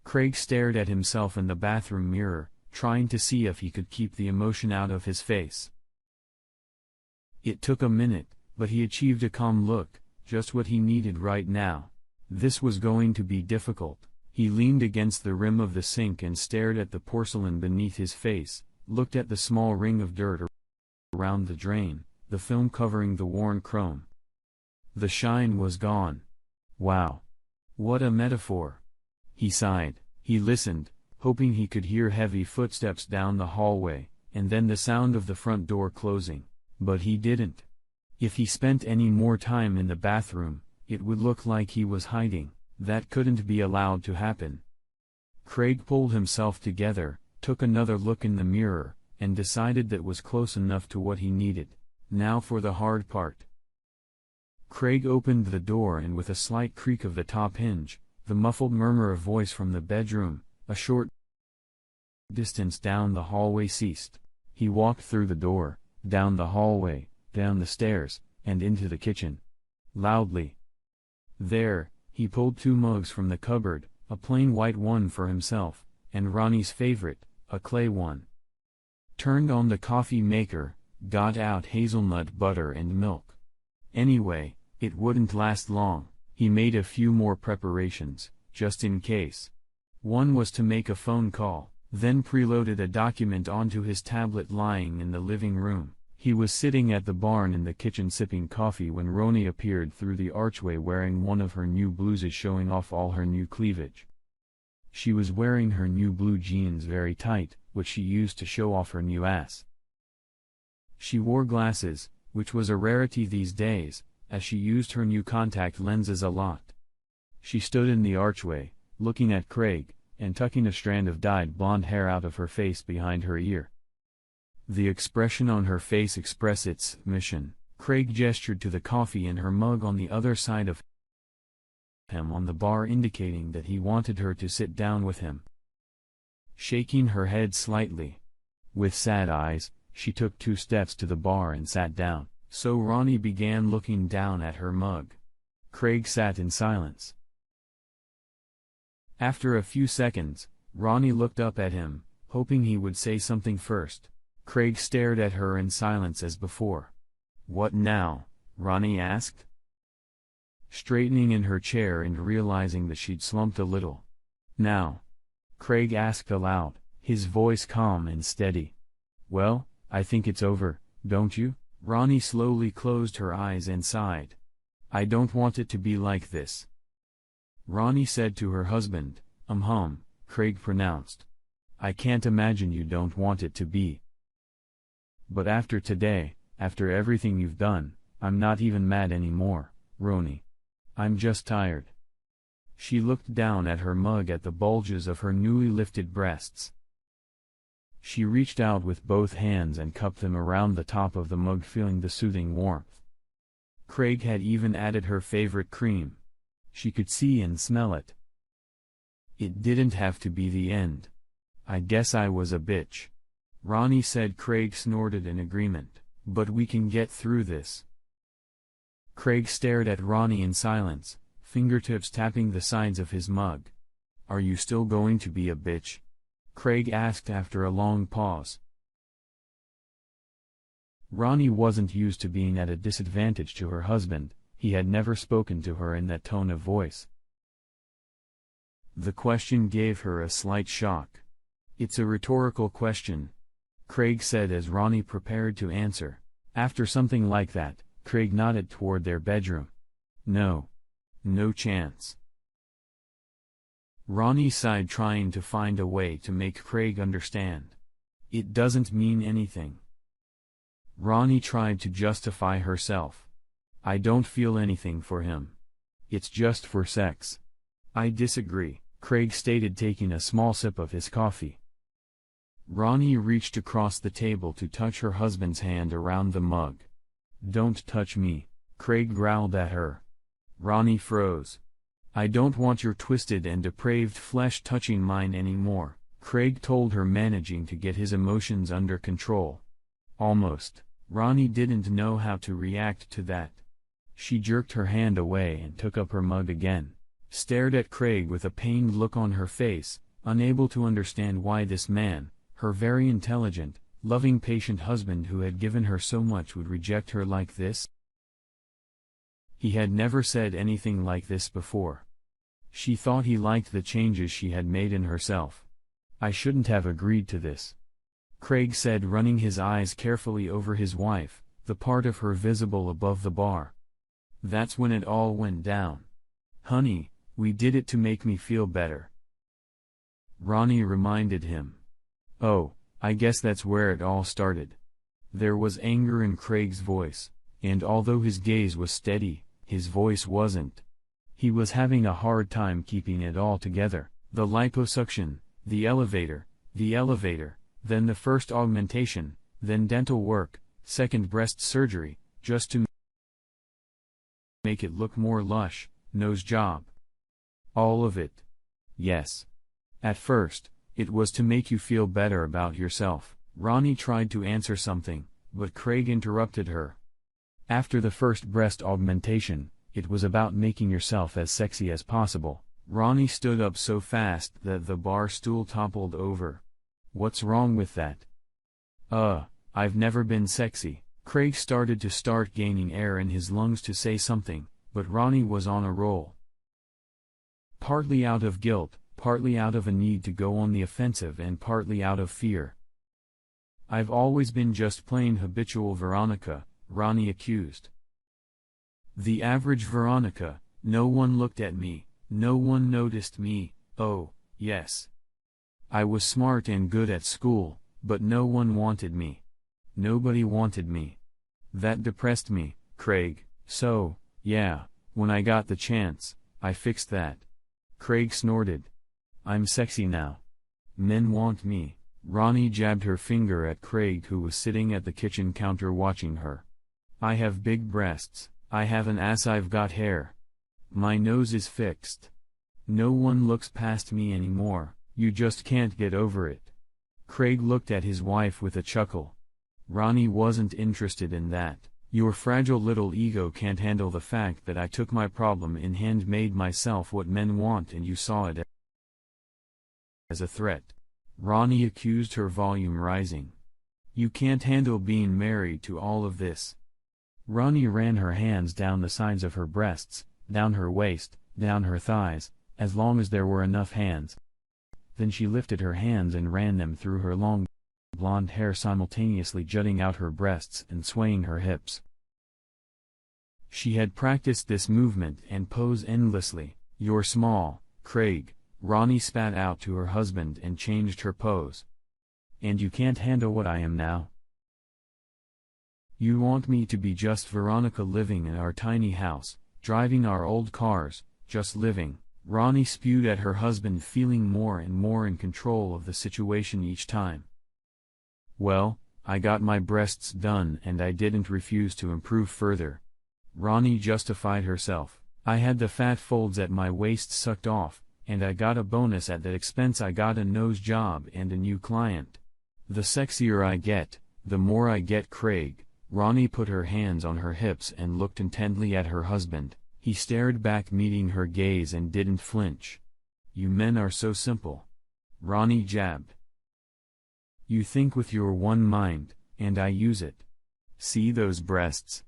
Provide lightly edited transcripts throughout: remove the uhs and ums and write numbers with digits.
Craig stared at himself in the bathroom mirror, trying to see if he could keep the emotion out of his face. It took a minute, but he achieved a calm look, just what he needed right now. This was going to be difficult. He leaned against the rim of the sink and stared at the porcelain beneath his face, looked at the small ring of dirt around the drain, the film covering the worn chrome. The shine was gone. Wow! What a metaphor! He sighed. He listened, hoping he could hear heavy footsteps down the hallway, and then the sound of the front door closing. But he didn't. If he spent any more time in the bathroom, it would look like he was hiding. That couldn't be allowed to happen. Craig pulled himself together, took another look in the mirror, and decided that was close enough to what he needed. Now for the hard part. Craig opened the door, and with a slight creak of the top hinge, the muffled murmur of voice from the bedroom, a short distance down the hallway, ceased. He walked through the door, down the hallway, down the stairs, and into the kitchen. Loudly. There, he pulled 2 mugs from the cupboard, a plain white one for himself, and Ronnie's favorite, a clay one. Turned on the coffee maker, got out hazelnut butter and milk. Anyway, it wouldn't last long. He made a few more preparations, just in case. One was to make a phone call, then preloaded a document onto his tablet lying in the living room. He was sitting at the bar in the kitchen sipping coffee when Ronnie appeared through the archway wearing one of her new blouses, showing off all her new cleavage. She was wearing her new blue jeans very tight, which she used to show off her new ass. She wore glasses, which was a rarity these days, as she used her new contact lenses a lot. She stood in the archway, looking at Craig, and tucking a strand of dyed blonde hair out of her face behind her ear. The expression on her face expressed its submission. Craig gestured to the coffee in her mug on the other side of him on the bar, indicating that he wanted her to sit down with him. Shaking her head slightly, with sad eyes, she took 2 steps to the bar and sat down. So Ronnie began looking down at her mug. Craig sat in silence. After a few seconds, Ronnie looked up at him, hoping he would say something first. Craig stared at her in silence as before. "What now?" Ronnie asked, straightening in her chair and realizing that she'd slumped a little. "Now?" Craig asked aloud, his voice calm and steady. "Well, I think it's over, don't you?" Ronnie slowly closed her eyes and sighed. "I don't want it to be like this," Ronnie said to her husband. Craig pronounced. "I can't imagine you don't want it to be. But after today, after everything you've done, I'm not even mad anymore, Ronnie. I'm just tired." She looked down at her mug at the bulges of her newly lifted breasts. She reached out with both hands and cupped them around the top of the mug, feeling the soothing warmth. Craig had even added her favorite cream. She could see and smell it. "It didn't have to be the end. I guess I was a bitch," Ronnie said. Craig snorted in agreement. "But we can get through this." Craig stared at Ronnie in silence, fingertips tapping the sides of his mug. "Are you still going to be a bitch?" Craig asked after a long pause. Ronnie wasn't used to being at a disadvantage to her husband. He had never spoken to her in that tone of voice. The question gave her a slight shock. "It's a rhetorical question," Craig said as Ronnie prepared to answer. After something like that, Craig nodded toward their bedroom. "No. No chance." Ronnie sighed, trying to find a way to make Craig understand. "It doesn't mean anything." Ronnie tried to justify herself. "I don't feel anything for him. It's just for sex." "I disagree," Craig stated, taking a small sip of his coffee. Ronnie reached across the table to touch her husband's hand around the mug. "Don't touch me," Craig growled at her. Ronnie froze. "I don't want your twisted and depraved flesh touching mine anymore," Craig told her, managing to get his emotions under control. Almost. Ronnie didn't know how to react to that. She jerked her hand away and took up her mug again. stared at Craig with a pained look on her face, unable to understand why this man, her very intelligent, loving, patient husband who had given her so much, would reject her like this. He had never said anything like this before. She thought he liked the changes she had made in herself. "I shouldn't have agreed to this," Craig said, running his eyes carefully over his wife, the part of her visible above the bar. "That's when it all went down. Honey, we did it to make me feel better," Ronnie reminded him. "Oh, I guess that's where it all started." There was anger in Craig's voice, and although his gaze was steady, his voice wasn't. He was having a hard time keeping it all together. The liposuction, the elevator, then the first augmentation, then dental work, second breast surgery, just to make it look more lush, nose job. All of it. Yes. At first, it was to make you feel better about yourself. Ronnie tried to answer something, but Craig interrupted her. After the first breast augmentation, it was about making yourself as sexy as possible. Ronnie stood up so fast that the bar stool toppled over. "What's wrong with that?" I've never been sexy." Craig started gaining air in his lungs to say something, but Ronnie was on a roll. Partly out of guilt, partly out of a need to go on the offensive, and partly out of fear. "I've always been just plain habitual Veronica," Ronnie accused. "The average Veronica. No one looked at me, no one noticed me. Oh, yes. I was smart and good at school, but no one wanted me. Nobody wanted me. That depressed me, Craig, so, yeah, when I got the chance, I fixed that." Craig snorted. "I'm sexy now. Men want me." Ronnie jabbed her finger at Craig, who was sitting at the kitchen counter watching her. "I have big breasts, I have an ass, I've got hair. My nose is fixed. No one looks past me anymore. You just can't get over it." Craig looked at his wife with a chuckle. "Ronnie wasn't interested in that. Your fragile little ego can't handle the fact that I took my problem in hand, made myself what men want, and you saw it as a threat." Ronnie accused her, volume rising. "You can't handle being married to all of this." Ronnie ran her hands down the sides of her breasts, down her waist, down her thighs, as long as there were enough hands. Then she lifted her hands and ran them through her long blonde hair, simultaneously jutting out her breasts and swaying her hips. She had practiced this movement and pose endlessly. "You're small, Craig," Ronnie spat out to her husband and changed her pose. "And you can't handle what I am now. You want me to be just Veronica, living in our tiny house, driving our old cars, just living." Ronnie spewed at her husband, feeling more and more in control of the situation each time. "Well, I got my breasts done and I didn't refuse to improve further," Ronnie justified herself. "I had the fat folds at my waist sucked off, and I got a bonus at that expense. I got a nose job and a new client. The sexier I get, the more I get, Craig." Ronnie put her hands on her hips and looked intently at her husband. He stared back, meeting her gaze, and didn't flinch. "You men are so simple," Ronnie jabbed. "You think with your one mind, and I use it. See those breasts?"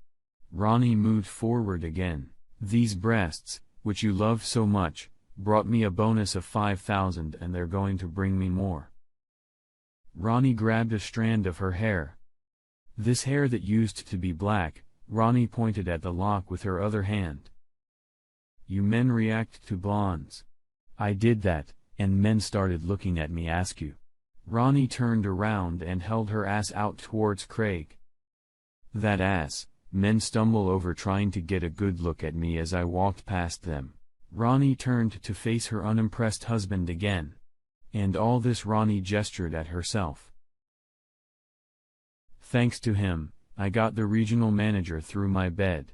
Ronnie moved forward again. "These breasts, which you love so much, brought me a bonus of 5,000, and they're going to bring me more." Ronnie grabbed a strand of her hair. This hair that used to be black, Ronnie pointed at the lock with her other hand. "You men react to blondes. I did that, and men started looking at me askew." Ronnie turned around and held her ass out towards Craig. "That ass, men stumble over trying to get a good look at me as I walked past them." Ronnie turned to face her unimpressed husband again. And all this, Ronnie gestured at herself. "Thanks to him, I got the regional manager through my bed.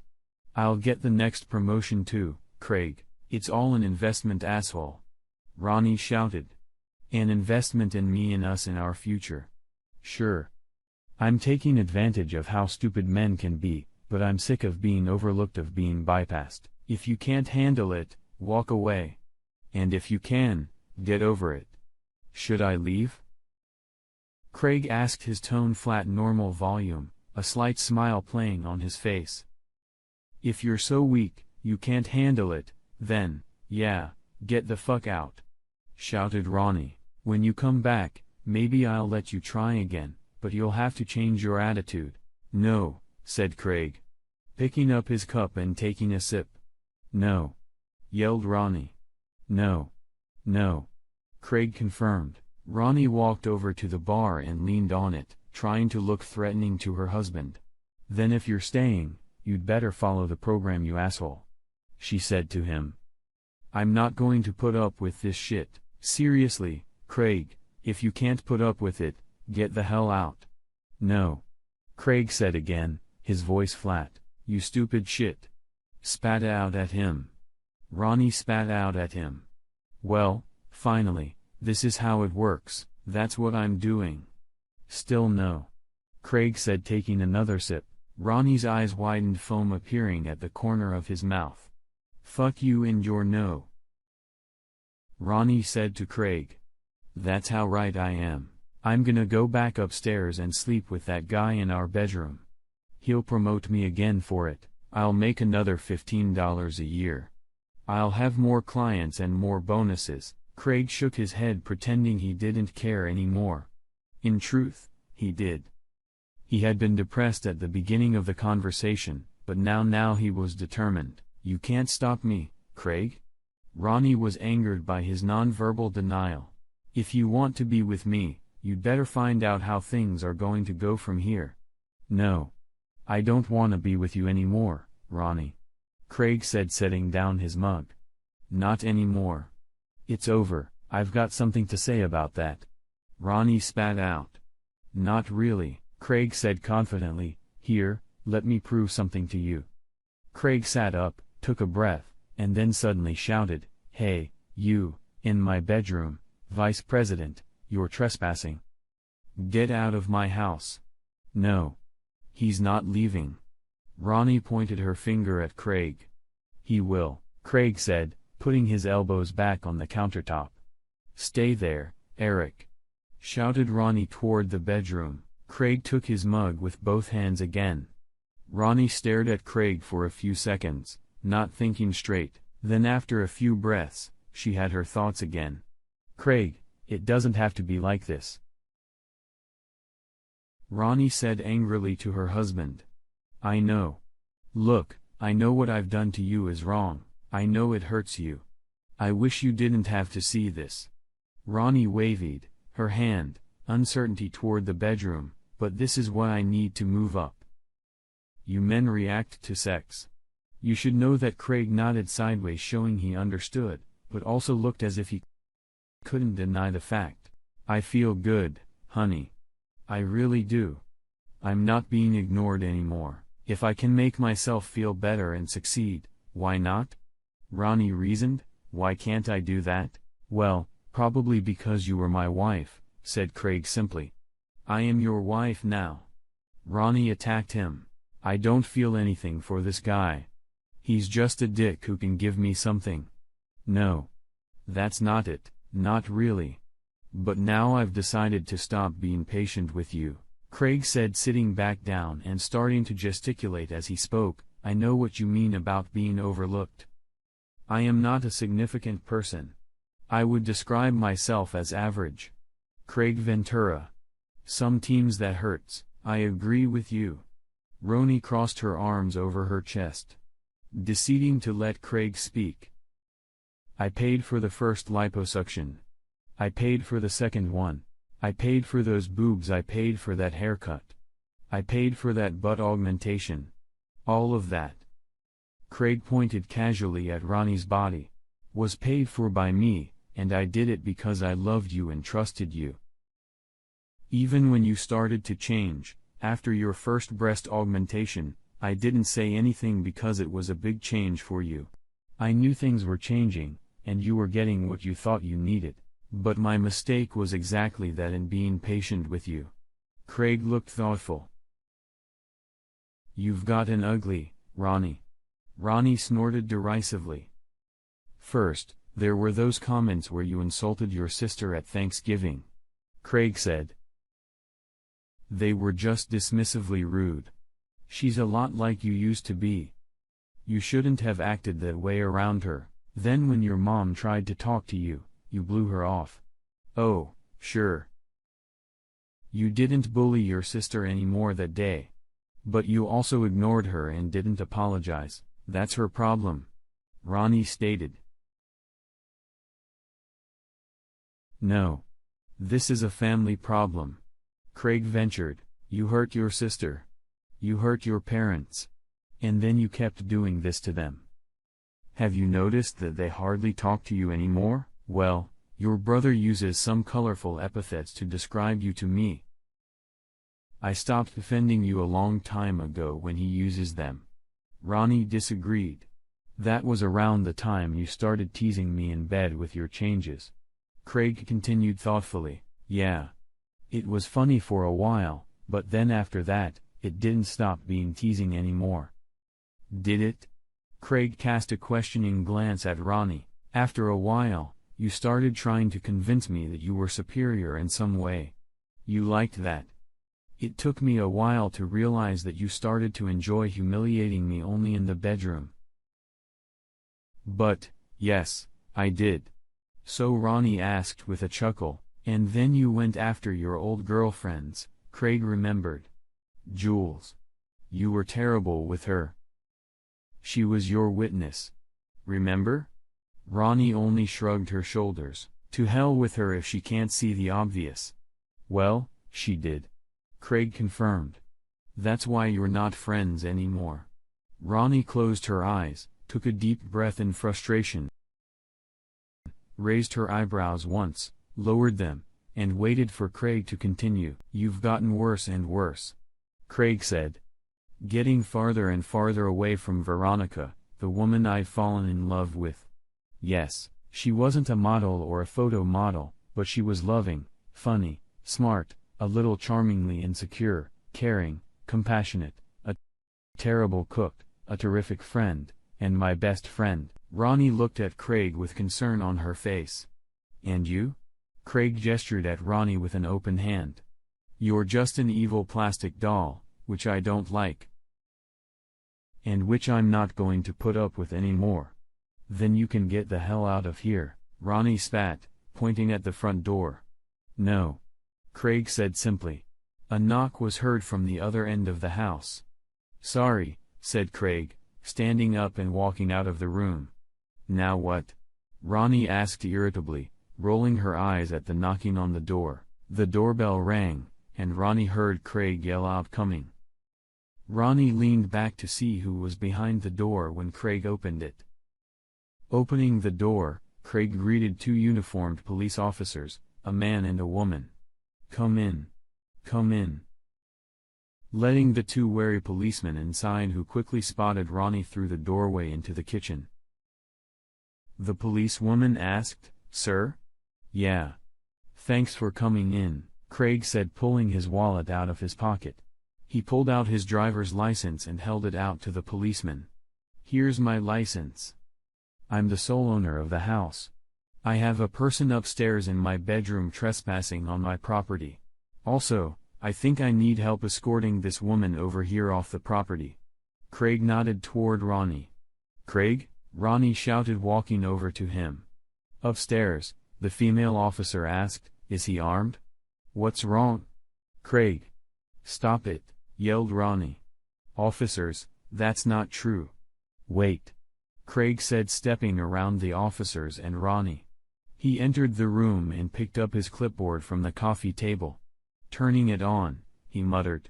I'll get the next promotion too, Craig. It's all an investment, asshole," Ronnie shouted. "An investment in me, in us, in our future. Sure. I'm taking advantage of how stupid men can be, but I'm sick of being overlooked, of being bypassed. If you can't handle it, walk away. And if you can, get over it. Should I leave? Craig asked, his tone flat, normal volume, a slight smile playing on his face. If you're so weak, you can't handle it, then, yeah, get the fuck out, shouted Ronnie. When you come back, maybe I'll let you try again, but you'll have to change your attitude. No, said Craig, picking up his cup and taking a sip. No, yelled Ronnie. No. No. Craig confirmed. Ronnie walked over to the bar and leaned on it, trying to look threatening to her husband. Then if you're staying, you'd better follow the program, you asshole, she said to him. I'm not going to put up with this shit. Seriously, Craig, if you can't put up with it, get the hell out. No. Craig said again, his voice flat. You stupid shit. Spat out at him. Ronnie spat out at him. Well, finally, this is how it works, that's what I'm doing. Still no. Craig said, taking another sip. Ronnie's eyes widened, foam appearing at the corner of his mouth. Fuck you and your no. Ronnie said to Craig. That's how right I am. I'm gonna go back upstairs and sleep with that guy in our bedroom. He'll promote me again for it. I'll make another $15 a year. I'll have more clients and more bonuses. Craig shook his head, pretending he didn't care anymore. In truth, he did. He had been depressed at the beginning of the conversation, but now he was determined. You can't stop me, Craig? Ronnie was angered by his nonverbal denial. If you want to be with me, you'd better find out how things are going to go from here. No. I don't want to be with you anymore, Ronnie. Craig said, setting down his mug. Not anymore. It's over. I've got something to say about that. Ronnie spat out. Not really, Craig said confidently. Here, let me prove something to you. Craig sat up, took a breath, and then suddenly shouted, Hey, you, in my bedroom, Vice President, you're trespassing. Get out of my house. No. He's not leaving. Ronnie pointed her finger at Craig. He will, Craig said, putting his elbows back on the countertop. Stay there, Eric, shouted Ronnie toward the bedroom. Craig took his mug with both hands again. Ronnie stared at Craig for a few seconds, not thinking straight. Then after a few breaths, she had her thoughts again. Craig, it doesn't have to be like this, Ronnie said angrily to her husband. I know. Look, I know what I've done to you is wrong. I know it hurts you. I wish you didn't have to see this. Ronnie waved her hand, uncertainty toward the bedroom, but this is what I need to move up. You men react to sex. You should know that. Craig nodded sideways, showing he understood, but also looked as if he couldn't deny the fact. I feel good, honey. I really do. I'm not being ignored anymore. If I can make myself feel better and succeed, why not? Ronnie reasoned. Why can't I do that? Well, probably because you were my wife, said Craig simply. I am your wife now. Ronnie attacked him. I don't feel anything for this guy. He's just a dick who can give me something. No. That's not it, not really. But now I've decided to stop being patient with you, Craig said, sitting back down and starting to gesticulate as he spoke. I know what you mean about being overlooked. I am not a significant person. I would describe myself as average. Craig Ventura. Some teams that hurts. I agree with you. Ronnie crossed her arms over her chest, deciding to let Craig speak. I paid for the first liposuction. I paid for the second one. I paid for those boobs. I paid for that haircut. I paid for that butt augmentation. All of that. Craig pointed casually at Ronnie's body. Was paid for by me, and I did it because I loved you and trusted you. Even when you started to change, after your first breast augmentation, I didn't say anything because it was a big change for you. I knew things were changing, and you were getting what you thought you needed. But my mistake was exactly that, in being patient with you. Craig looked thoughtful. You've gotten ugly, Ronnie. Ronnie snorted derisively. First, there were those comments where you insulted your sister at Thanksgiving. Craig said. They were just dismissively rude. She's a lot like you used to be. You shouldn't have acted that way around her. Then when your mom tried to talk to you, you blew her off. Oh, sure. You didn't bully your sister anymore that day. But you also ignored her and didn't apologize. That's her problem. Ronnie stated. No. This is a family problem. Craig ventured. You hurt your sister. You hurt your parents. And then you kept doing this to them. Have you noticed that they hardly talk to you anymore? Well, your brother uses some colorful epithets to describe you to me. I stopped defending you a long time ago when he uses them. Ronnie disagreed. That was around the time you started teasing me in bed with your changes. Craig continued thoughtfully. Yeah. It was funny for a while, but then after that, it didn't stop being teasing anymore. Did it? Craig cast a questioning glance at Ronnie. After a while, you started trying to convince me that you were superior in some way. You liked that. It took me a while to realize that you started to enjoy humiliating me only in the bedroom. But, yes, I did. So Ronnie asked with a chuckle, and then you went after your old girlfriends. Craig remembered. Jules. You were terrible with her. She was your witness. Remember? Ronnie only shrugged her shoulders. To hell with her if she can't see the obvious. Well, she did. Craig confirmed. That's why you're not friends anymore. Ronnie closed her eyes, took a deep breath in frustration, raised her eyebrows once, lowered them, and waited for Craig to continue. You've gotten worse and worse. Craig said. Getting farther and farther away from Veronica, the woman I've fallen in love with. Yes, she wasn't a model or a photo model, but she was loving, funny, smart, a little charmingly insecure, caring, compassionate, a terrible cook, a terrific friend, and my best friend. Ronnie looked at Craig with concern on her face. And you? Craig gestured at Ronnie with an open hand. You're just an evil plastic doll, which I don't like. And which I'm not going to put up with anymore. Then you can get the hell out of here, Ronnie spat, pointing at the front door. No. Craig said simply. A knock was heard from the other end of the house. Sorry, said Craig, standing up and walking out of the room. Now what? Ronnie asked irritably, rolling her eyes at the knocking on the door. The doorbell rang, and Ronnie heard Craig yell out coming. Ronnie leaned back to see who was behind the door when Craig opened it. Opening the door, Craig greeted two uniformed police officers, a man and a woman. Come in. Come in. Letting the two wary policemen inside who quickly spotted Ronnie through the doorway into the kitchen. The policewoman asked, Sir? Yeah. Thanks for coming in, Craig said, pulling his wallet out of his pocket. He pulled out his driver's license and held it out to the policeman. Here's my license. I'm the sole owner of the house. I have a person upstairs in my bedroom trespassing on my property. Also, I think I need help escorting this woman over here off the property. Craig nodded toward Ronnie. Craig? Ronnie shouted, walking over to him. Upstairs, the female officer asked, Is he armed? What's wrong? Craig. Stop it, yelled Ronnie. Officers, that's not true. Wait. Craig said, stepping around the officers and Ronnie. He entered the room and picked up his clipboard from the coffee table. Turning it on, he muttered.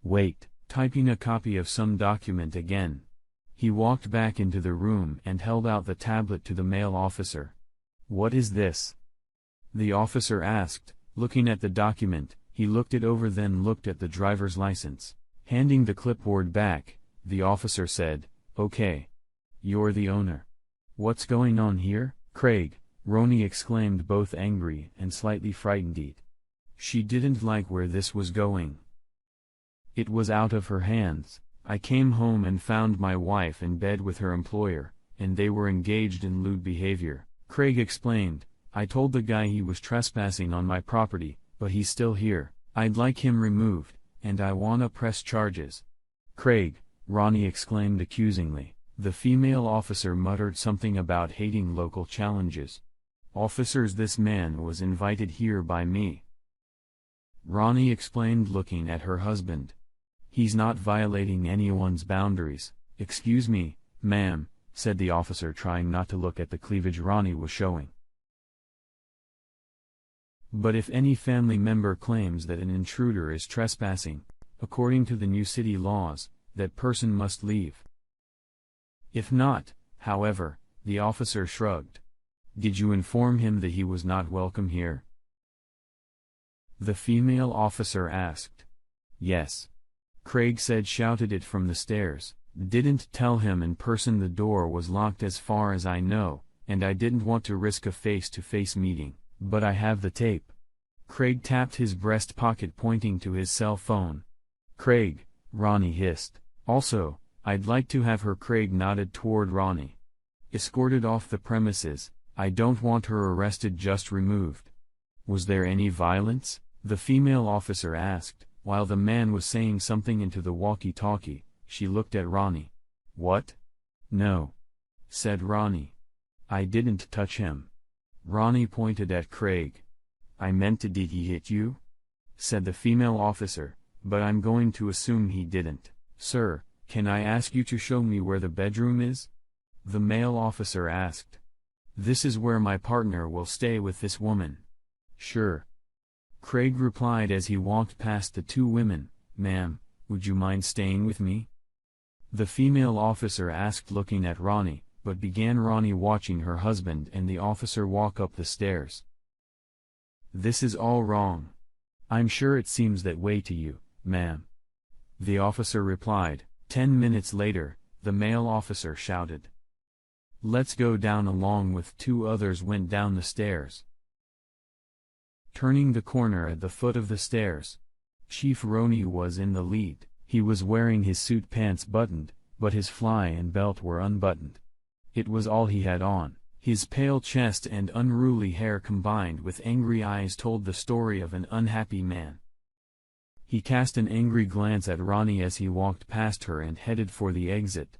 Wait, typing a copy of some document again. He walked back into the room and held out the tablet to the male officer. What is this? The officer asked, looking at the document. He looked it over, then looked at the driver's license. Handing the clipboard back, the officer said, Okay. You're the owner. What's going on here, Craig? Ronnie exclaimed, both angry and slightly frightened. She didn't like where this was going. It was out of her hands. I came home and found my wife in bed with her employer, and they were engaged in lewd behavior. Craig explained, I told the guy he was trespassing on my property, but he's still here. I'd like him removed, and I wanna press charges. Craig, Ronnie exclaimed accusingly. The female officer muttered something about hating local challenges. Officers, this man was invited here by me. Ronnie explained, looking at her husband. He's not violating anyone's boundaries. Excuse me, ma'am, said the officer, trying not to look at the cleavage Ronnie was showing. But if any family member claims that an intruder is trespassing, according to the new city laws, that person must leave. If not, however, the officer shrugged. Did you inform him that he was not welcome here? The female officer asked. Yes. Craig said, shouted it from the stairs. Didn't tell him in person. The door was locked as far as I know, and I didn't want to risk a face-to-face meeting, but I have the tape. Craig tapped his breast pocket, pointing to his cell phone. Craig, Ronnie hissed. Also, I'd like to have her. Craig nodded toward Ronnie. Escorted off the premises. I don't want her arrested, just removed. Was there any violence? The female officer asked. While the man was saying something into the walkie-talkie, she looked at Ronnie. What? No, said Ronnie. I didn't touch him. Ronnie pointed at Craig. I meant, did he hit you? Said the female officer, but I'm going to assume he didn't. Sir, can I ask you to show me where the bedroom is? The male officer asked. This is where my partner will stay with this woman. Sure. Craig replied as he walked past the two women. Ma'am, would you mind staying with me? The female officer asked, looking at Ronnie, but began Ronnie watching her husband and the officer walk up the stairs. This is all wrong. I'm sure it seems that way to you, ma'am. The officer replied. 10 minutes later, the male officer shouted. Let's go down, along with two others went down the stairs. Turning the corner at the foot of the stairs, Chief Ronnie was in the lead. He was wearing his suit pants buttoned, but his fly and belt were unbuttoned. It was all he had on. His pale chest and unruly hair combined with angry eyes told the story of an unhappy man. He cast an angry glance at Ronnie as he walked past her and headed for the exit.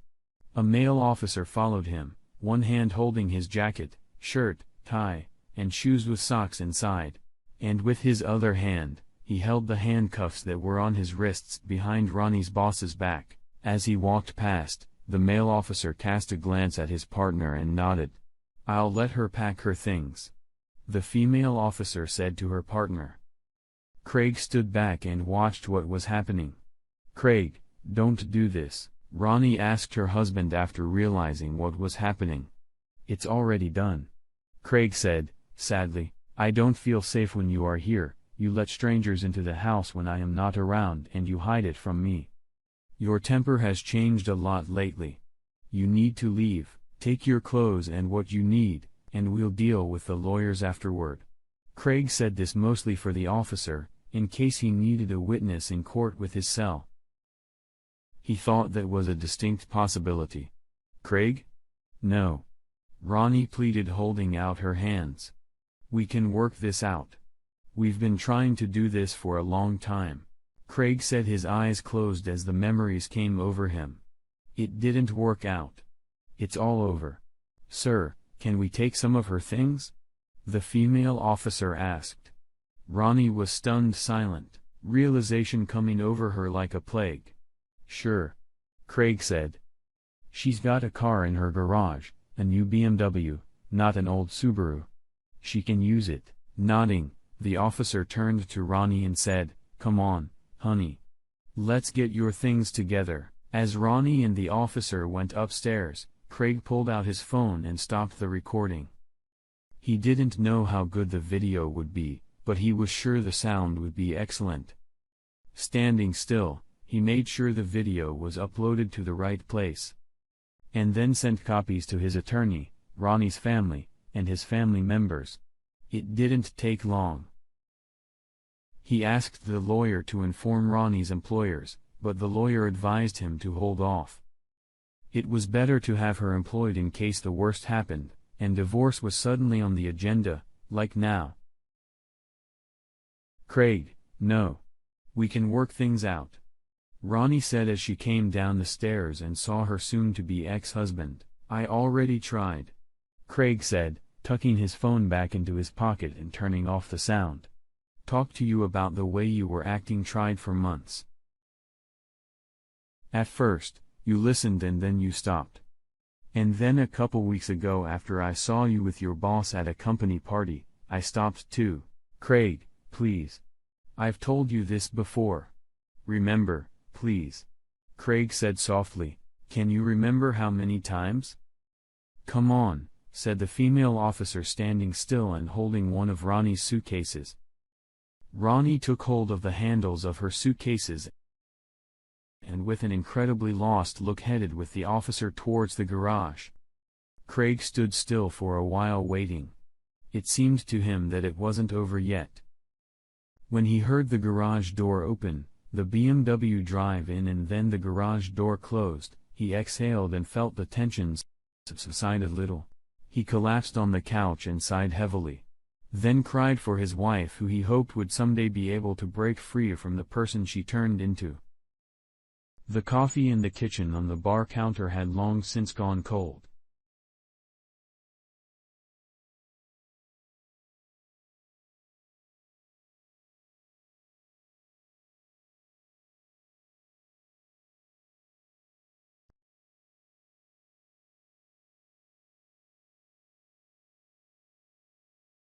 A male officer followed him, one hand holding his jacket, shirt, tie, and shoes with socks inside, and with his other hand, he held the handcuffs that were on his wrists behind Ronnie's boss's back. As he walked past, the male officer cast a glance at his partner and nodded. I'll let her pack her things, the female officer said to her partner. Craig stood back and watched what was happening. Craig, don't do this, Ronnie asked her husband after realizing what was happening. It's already done. Craig said, sadly, I don't feel safe when you are here. You let strangers into the house when I am not around and you hide it from me. Your temper has changed a lot lately. You need to leave, take your clothes and what you need, and we'll deal with the lawyers afterward. Craig said this mostly for the officer, in case he needed a witness in court with his cell. He thought that was a distinct possibility. Craig? No. Ronnie pleaded, holding out her hands. We can work this out. We've been trying to do this for a long time. Craig said, his eyes closed as the memories came over him. It didn't work out. It's all over. Sir, can we take some of her things? The female officer asked. Ronnie was stunned silent, realization coming over her like a plague. Sure. Craig said. She's got a car in her garage, a new BMW, not an old Subaru. She can use it. Nodding, the officer turned to Ronnie and said, Come on, honey. Let's get your things together. As Ronnie and the officer went upstairs, Craig pulled out his phone and stopped the recording. He didn't know how good the video would be, but he was sure the sound would be excellent. Standing still, he made sure the video was uploaded to the right place. And then sent copies to his attorney, Ronnie's family, and his family members. It didn't take long. He asked the lawyer to inform Ronnie's employers, but the lawyer advised him to hold off. It was better to have her employed in case the worst happened, and divorce was suddenly on the agenda, like now. "Craig, no. We can work things out," Ronnie said as she came down the stairs and saw her soon-to-be ex-husband. "I already tried," Craig said, tucking his phone back into his pocket and turning off the sound. "Talked to you about the way you were acting, tried for months. At first, you listened and then you stopped. And then a couple weeks ago after I saw you with your boss at a company party, I stopped too." "Craig, please. I've told you this before. Remember, please," Craig said softly. "Can you remember how many times?" "Come on," said the female officer, standing still and holding one of Ronnie's suitcases. Ronnie took hold of the handles of her suitcases and with an incredibly lost look headed with the officer towards the garage. Craig stood still for a while waiting. It seemed to him that it wasn't over yet. When he heard the garage door open, the BMW drive in and then the garage door closed, he exhaled and felt the tensions subside a little. He collapsed on the couch and sighed heavily. Then cried for his wife, who he hoped would someday be able to break free from the person she turned into. The coffee in the kitchen on the bar counter had long since gone cold.